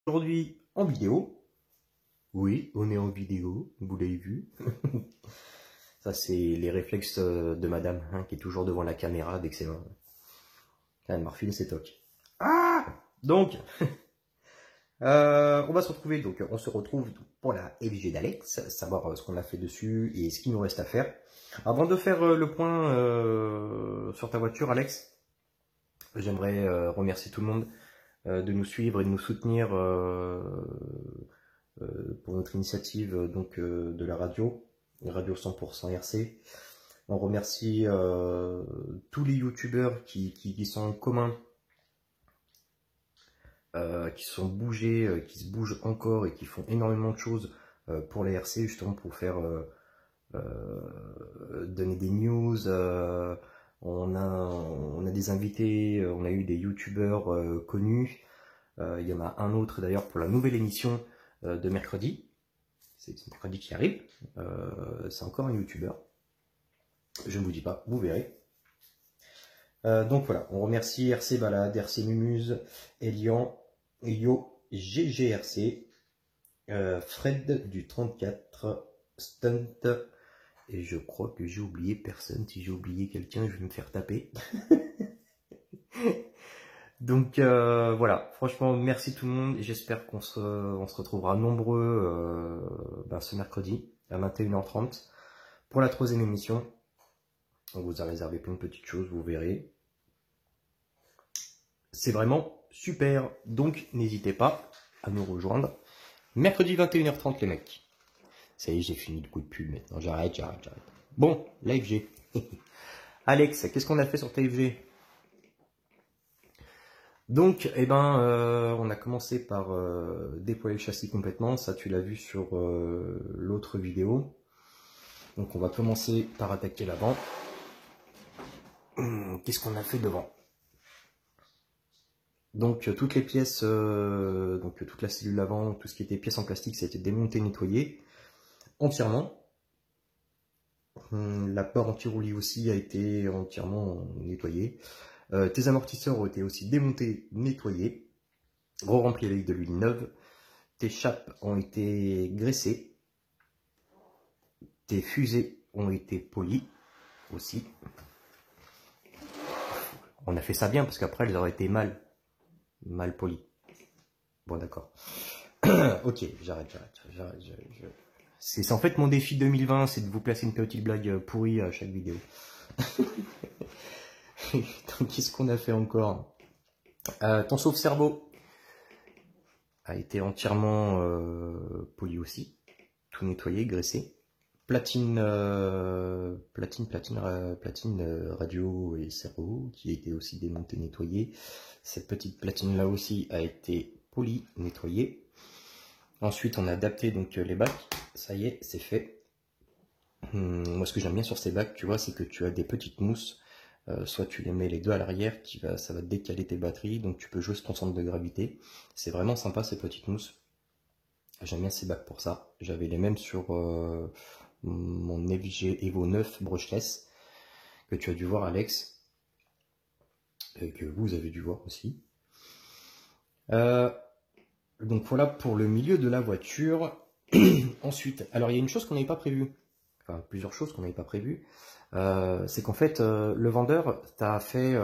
Aujourd'hui en vidéo. Oui, on est en vidéo, vous l'avez vu. Ça, c'est les réflexes de madame, hein, qui est toujours devant la caméra dès que c'est... Elle m'a refilé ses tocs. Ah donc, on va se retrouver, donc on se retrouve pour la FG d'Alex, savoir ce qu'on a fait dessus et ce qu'il nous reste à faire. Avant de faire le point sur ta voiture, Alex, j'aimerais remercier tout le monde de nous suivre et de nous soutenir pour notre initiative de la radio 100% RC. On remercie tous les youtubeurs qui sont en commun, qui se sont bougés, qui se bougent encore et qui font énormément de choses pour les RC, justement pour faire donner des news. On a des invités, on a eu des youtubeurs connus. Il y en a un autre d'ailleurs pour la nouvelle émission de mercredi. C'est mercredi qui arrive. C'est encore un youtubeur. Je ne vous dis pas, vous verrez. Donc voilà, on remercie RC Balade, RC Mumuse, Elian, Yo, GGRC, Fred du 34, Stunt, et je crois que j'ai oublié personne. Si j'ai oublié quelqu'un, je vais me faire taper. Donc voilà, franchement, merci tout le monde et j'espère qu'on se retrouvera nombreux ce mercredi à 21h30 pour la 3e émission. On vous a réservé plein de petites choses, vous verrez. C'est vraiment super, donc n'hésitez pas à nous rejoindre. Mercredi 21h30 les mecs. Ça y est, j'ai fini le coup de pub maintenant, j'arrête. Bon, la FG. Alex, qu'est-ce qu'on a fait sur ta FG ? Donc, on a commencé par déployer le châssis complètement. Ça, tu l'as vu sur l'autre vidéo. Donc, on va commencer par attaquer l'avant. Qu'est-ce qu'on a fait devant? Donc, toutes les pièces, toute la cellule avant, tout ce qui était pièces en plastique, ça a été démonté, nettoyé entièrement. La barre anti-roulis aussi a été entièrement nettoyée. Tes amortisseurs ont été aussi démontés, nettoyés, re-remplis avec de l'huile neuve. Tes chapes ont été graissées. Tes fusées ont été polies aussi. On a fait ça bien parce qu'après elles auraient été mal polies. Bon d'accord. Ok, j'arrête. C'est en fait mon défi 2020, c'est de vous placer une petite blague pourrie à chaque vidéo. Donc qu'est-ce qu'on a fait encore? Ton sauve-cerveau a été entièrement poli aussi, tout nettoyé, graissé. Platine radio et cerveau qui a été aussi démontée, nettoyée. Cette petite platine là aussi a été polie, nettoyée. Ensuite on a adapté donc les bacs, ça y est, c'est fait. Moi ce que j'aime bien sur ces bacs, tu vois, c'est que tu as des petites mousses. Soit tu les mets les deux à l'arrière, ça va décaler tes batteries, donc tu peux jouer sur ton centre de gravité. C'est vraiment sympa ces petites mousses. J'aime bien ces bacs pour ça. J'avais les mêmes sur mon FG Evo 9 brushless, que tu as dû voir Alex, et que vous avez dû voir aussi. Donc voilà pour le milieu de la voiture. Ensuite, alors il y a une chose qu'on n'avait pas prévue, enfin plusieurs choses qu'on n'avait pas prévues. C'est qu'en fait le vendeur t'a fait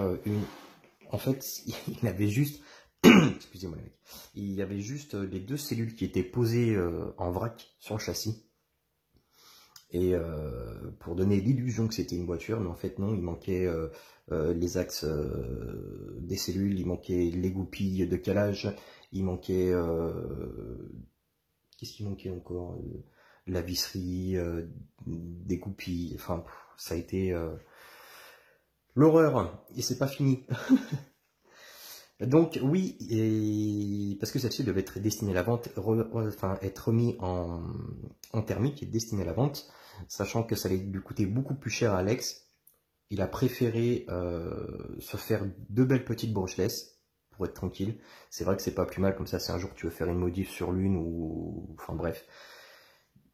en fait il avait juste excusez-moi les mecs, il y avait juste les deux cellules qui étaient posées en vrac sur le châssis et pour donner l'illusion que c'était une voiture, mais en fait non, il manquait les axes des cellules, il manquait les goupilles de calage, il manquait qu'est-ce qui manquait encore, la visserie, des goupilles, enfin ça a été l'horreur, et c'est pas fini. Donc oui, parce que celle-ci devait être destinée à la vente, être remis en thermique et destinée à la vente, sachant que ça allait lui coûter beaucoup plus cher à Alex. Il a préféré se faire deux belles petites brushless pour être tranquille. C'est vrai que c'est pas plus mal, comme ça si un jour tu veux faire une modif sur l'une ou enfin bref,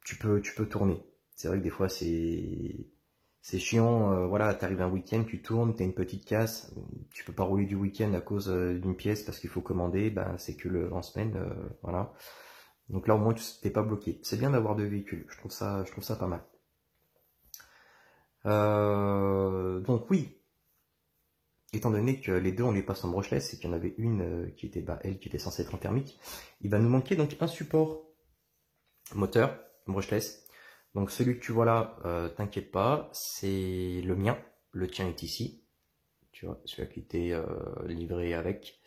tu peux tourner. C'est vrai que des fois c'est C'est chiant, voilà, t'arrives un week-end, tu tournes, t'as une petite casse, tu peux pas rouler du week-end à cause d'une pièce parce qu'il faut commander, ben c'est que en semaine, voilà. Donc là au moins tu t'es pas bloqué. C'est bien d'avoir deux véhicules, je trouve ça pas mal. Donc oui, étant donné que les deux on les passe en brushless et qu'il y en avait une qui était, elle qui était censée être en thermique, il va nous manquer donc un support moteur brushless. Donc celui que tu vois là, t'inquiète pas, c'est le mien, le tien est ici, tu vois, celui qui était livré avec.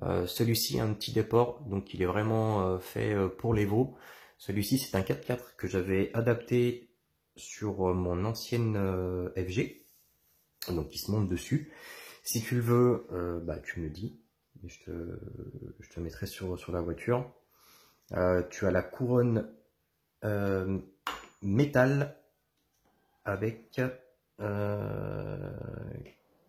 Celui-ci a un petit déport, donc il est vraiment fait pour les veaux. Celui-ci c'est un 4x4 que j'avais adapté sur mon ancienne FG, donc il se monte dessus. Si tu le veux, tu me le dis, je te mettrai sur la voiture. Tu as la couronne métal avec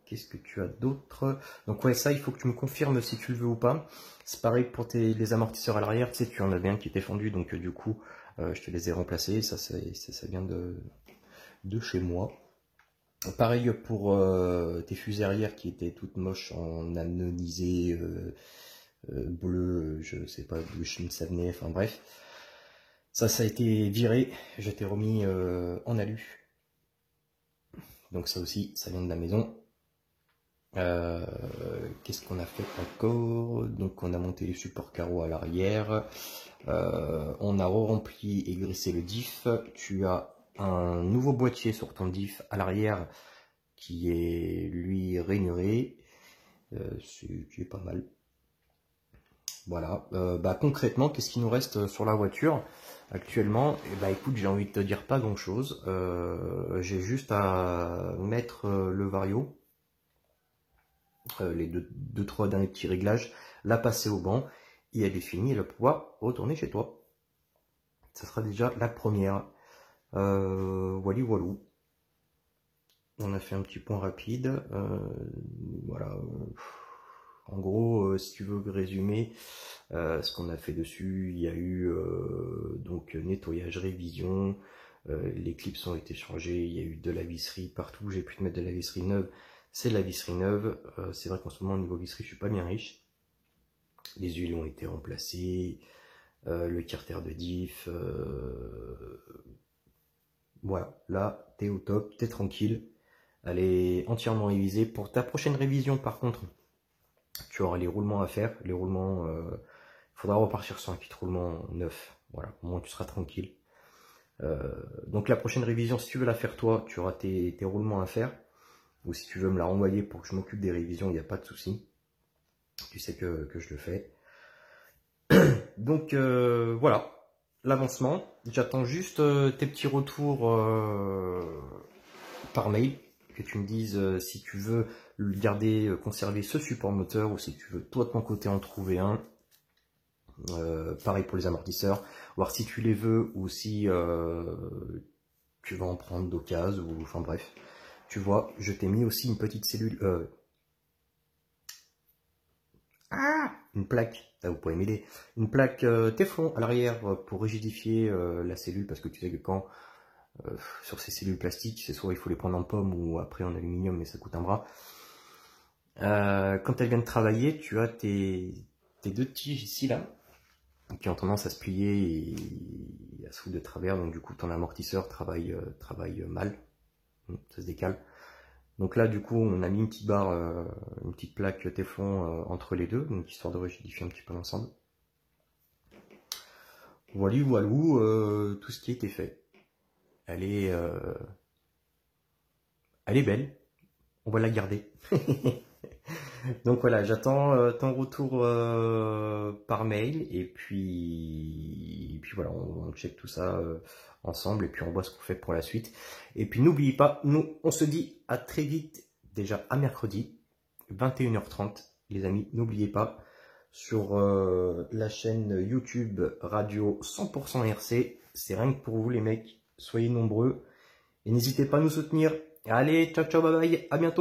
qu'est-ce que tu as d'autre? Donc ouais, ça il faut que tu me confirmes si tu le veux ou pas. C'est pareil pour les amortisseurs à l'arrière, tu sais, tu en avais un qui était fendu, donc du coup je te les ai remplacés. Ça vient de chez moi. Pareil pour tes fusées arrière qui étaient toutes moches en anonisé bleu, je sais pas d'où ça venait, enfin bref. Ça a été viré, je t'ai remis en alu. Donc ça aussi, ça vient de la maison. Qu'est-ce qu'on a fait encore? Donc on a monté les supports carreaux à l'arrière. On a rempli et graissé le diff. Tu as un nouveau boîtier sur ton diff à l'arrière qui est lui rainuré. Qui est pas mal. Voilà. Concrètement, qu'est-ce qui nous reste sur la voiture actuellement? Écoute, j'ai envie de te dire pas grand chose. J'ai juste à mettre le vario, les deux trois derniers petits réglages, la passer au banc et elle est finie, elle va pouvoir retourner chez toi. Ça sera déjà la première. Voilà, voilou. On a fait un petit point rapide. Voilà. En gros, si tu veux résumer ce qu'on a fait dessus, il y a eu donc nettoyage, révision, les clips ont été changés, il y a eu de la visserie partout, j'ai pu te mettre de la visserie neuve, c'est de la visserie neuve. C'est vrai qu'en ce moment au niveau visserie je suis pas bien riche. Les huiles ont été remplacées, le carter de diff, voilà, là t'es au top, t'es tranquille, elle est entièrement révisée. Pour ta prochaine révision par contre, tu auras les roulements à faire, les roulements, faudra repartir sur un kit roulement neuf, voilà, au moins tu seras tranquille. Donc la prochaine révision, si tu veux la faire toi, tu auras tes roulements à faire, ou si tu veux me la renvoyer pour que je m'occupe des révisions, il n'y a pas de souci, tu sais que je le fais. Donc voilà, l'avancement, j'attends juste tes petits retours par mail, que tu me dises si tu veux garder, conserver ce support moteur, ou si tu veux toi de ton côté en trouver un. Pareil pour les amortisseurs, voir si tu les veux ou si tu vas en prendre d'occasion, ou enfin bref. Tu vois, je t'ai mis aussi une petite cellule, une plaque, là vous pouvez m'aider, une plaque Teflon à l'arrière pour rigidifier la cellule, parce que tu sais que quand sur ces cellules plastiques, c'est soit il faut les prendre en pomme ou après en aluminium, mais ça coûte un bras. Quand elles viennent travailler, tu as tes deux tiges ici là, qui ont tendance à se plier et à se foutre de travers, donc du coup ton amortisseur travaille mal, ça se décale. Donc là du coup on a mis une petite barre, une petite plaque Teflon entre les deux, donc histoire de rigidifier un petit peu l'ensemble. Voilà, tout ce qui a été fait. Elle est belle, on va la garder. Donc voilà, j'attends ton retour par mail, et puis voilà, on check tout ça ensemble, et puis on voit ce qu'on fait pour la suite. Et puis n'oubliez pas, nous on se dit à très vite, déjà à mercredi, 21h30, les amis, n'oubliez pas, sur la chaîne YouTube Radio 100% RC, c'est rien que pour vous les mecs, soyez nombreux, et n'hésitez pas à nous soutenir. Allez, ciao ciao, bye bye, à bientôt.